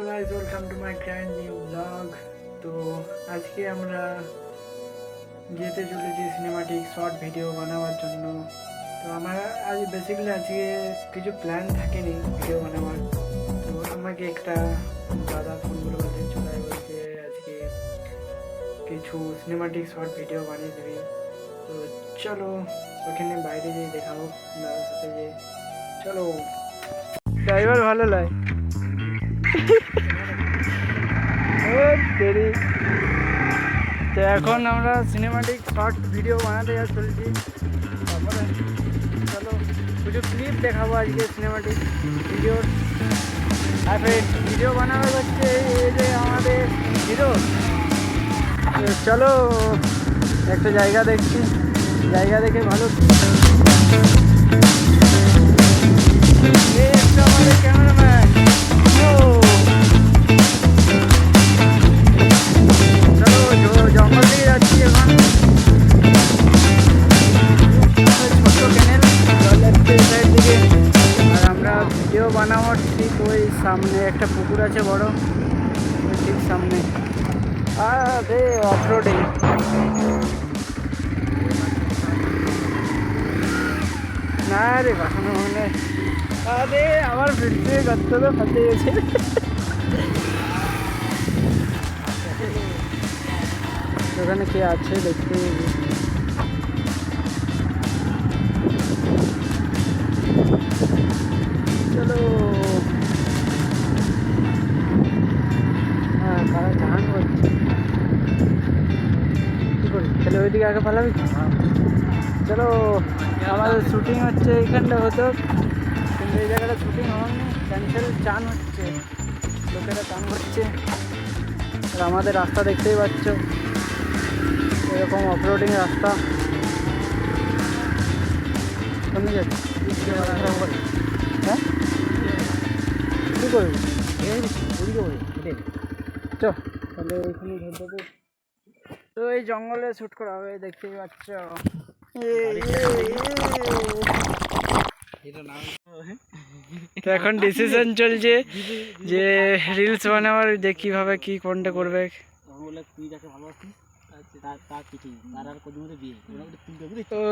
Hello guys, welcome to my grand new blog. তো আজকে আমরা যেতে চলেছি সিনেমাটিক শর্ট ভিডিও বানাবার জন্য। তো আমার আজকে কিছু প্ল্যান থাকেনি ভিডিও বানাবার। তো আমাকে একটা দাদা ফোন করে বলতে চলে বলছে আজকে কিছু সিনেমাটিক শর্ট ভিডিও বানিয়ে দিবি। তো চলো ওখানে বাইরে যেয়ে দেখাবো দাদার সাথে যে চলো। ড্রাইভার ভালো লাগে দেরি। তো এখন আমরা সিনেমাটিক শর্ট ভিডিও বানাতে চলছি। তারপরে চলো কিছু ক্লিপ দেখাবো আজকে সিনেমাটিক ভিডিওর। তারপরে ভিডিও বানানো হচ্ছে এই যে আমাদের হিরো। চলো একটা জায়গা দেখছি, জায়গা দেখে ভালো। এই একটা আমাদের ক্যামেরাম্যান। জঙ্গল দিকে যাচ্ছি এখন। ছোট্ট ক্যানেল জল যাচ্ছে এই সাইড দিকে। আর আমরা ভিডিও বানাবো ঠিক ওই সামনে একটা পুকুর আছে বড়, ঠিক সামনে। আরে অফরোডিং না রে কখনো মনে। আরে আমার ভিডিও করতে তো ফাঁসে গেছে। ওখানে কে আছে দেখতে। চলো হ্যাঁ কারা ধান করছে কি করি তাহলে ওইদিকে আগে পালাবি। চলো আমাদের শুটিং হচ্ছে এইখানটা হতো, কিন্তু এই জায়গাটা শুটিং হয়নি, ক্যান্সেল। চান হচ্ছে, লোকেরা চান করছে। আর আমাদের রাস্তা দেখতেই পাচ্ছ, এরকম অফরোডিং রাস্তা। কোন যাচ্ছে হ্যাঁ কী করবি চ তাহলে ওইখানে ধরতে। তো এই জঙ্গলে শ্যুট করা হবে দেখতেই পাচ্ছ। তো এখন ডিসিশন চলছে যে রিলস বানাবার, যে কীভাবে কী কোনটা করবে। তুই যাকে ভালোবাসিস তার পিঠি তার আর কদিন মধ্যে বিয়ে ও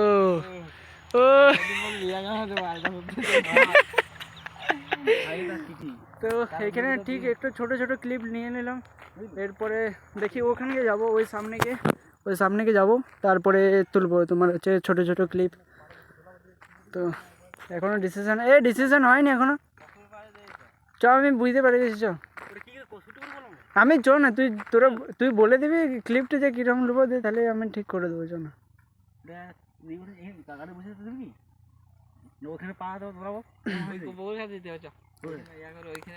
ও তো এখানে ঠিক একটু ছোট ছোট ক্লিপ নিয়ে নিলাম। এরপরে দেখি ওখানে যাবো, ওই সামনে গিয়ে যাবো, তারপরে তুলবো তোমার হচ্ছে ছোট ছোট ক্লিপ। তো এখনো ডিসিশন হয়নি এখনো। চ আমি বুঝতে পারি গেছি। চ আমি চ না, তুই বলে দিবি ক্লিপটা যে কীরকম নেবো, দিয়ে তাহলে আমি ঠিক করে দেবো। চ না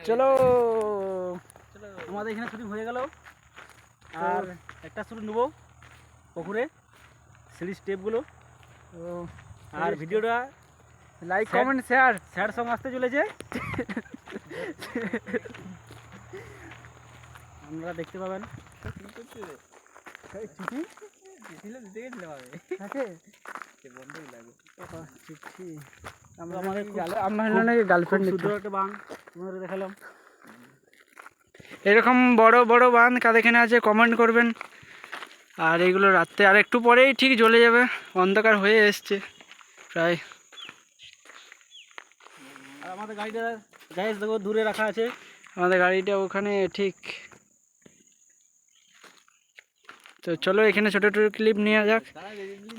চলো আমাদের এখানে শুটিং হয়ে গেল। আর একটা শুটিং নেবো পুকুরে, সিঁড়ি স্টেপগুলো। আর ভিডিওটা like comment share sad song আসতে চলেছে, আপনারা দেখতে পাবেন। আমরা আমাদের গার্লফ্রেন্ড একটা বান আপনাদের দেখালাম। এরকম বড় বড় বাঁধ কাদেখানে আছে কমেন্ট করবেন। আর এগুলো রাত্রে আর একটু পরেই ঠিক জ্বলে যাবে, অন্ধকার হয়ে এসছে প্রায়। আর আমাদের গাড়িটা গ্যাস দেখো দূরে রাখা আছে, আমাদের গাড়িটা ওখানে ঠিক। তো চলো এখানে ছোটো ছোটো ক্লিপ নেওয়া যাক।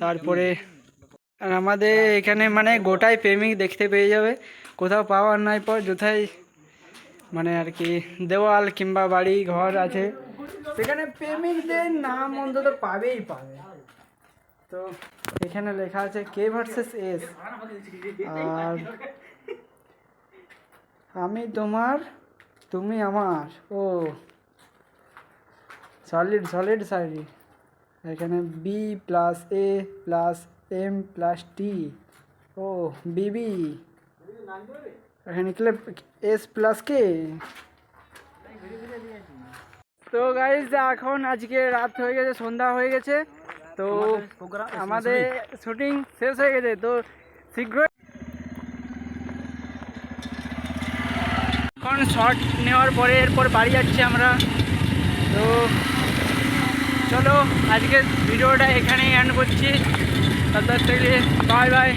তারপরে আর আমাদের এখানে মানে গোটাই প্রেমিক দেখতে পেয়ে যাবে, কোথাও পাওয়ার নাই পর যথাই মানে আর কি দেওয়াল কিংবা বাড়ি ঘর আছে, সেখানে প্রেমিকদের নাম অন্তত পাবে। তো এখানে লেখা আছে কে ভার্সেস এস। আর আমি তোমার তুমি আমার, ও সলিড শাড়ি। এখানে বি প্লাস এ প্লাস এম প্লাস টি, ও বিবি। এখানে এস প্লাস কে। তো গাইজ এখন আজকে রাত হয়ে গেছে, সন্ধ্যা হয়ে গেছে। তো আমাদের শুটিং শেষ হয়ে গেছে। তো শীঘ্রই এখন শর্ট নেওয়ার পরে এরপর বাড়ি যাচ্ছি আমরা। তো চলো আজকে ভিডিওটা এখানেই এন্ড করছি। তাদের থেকে বাই বাই।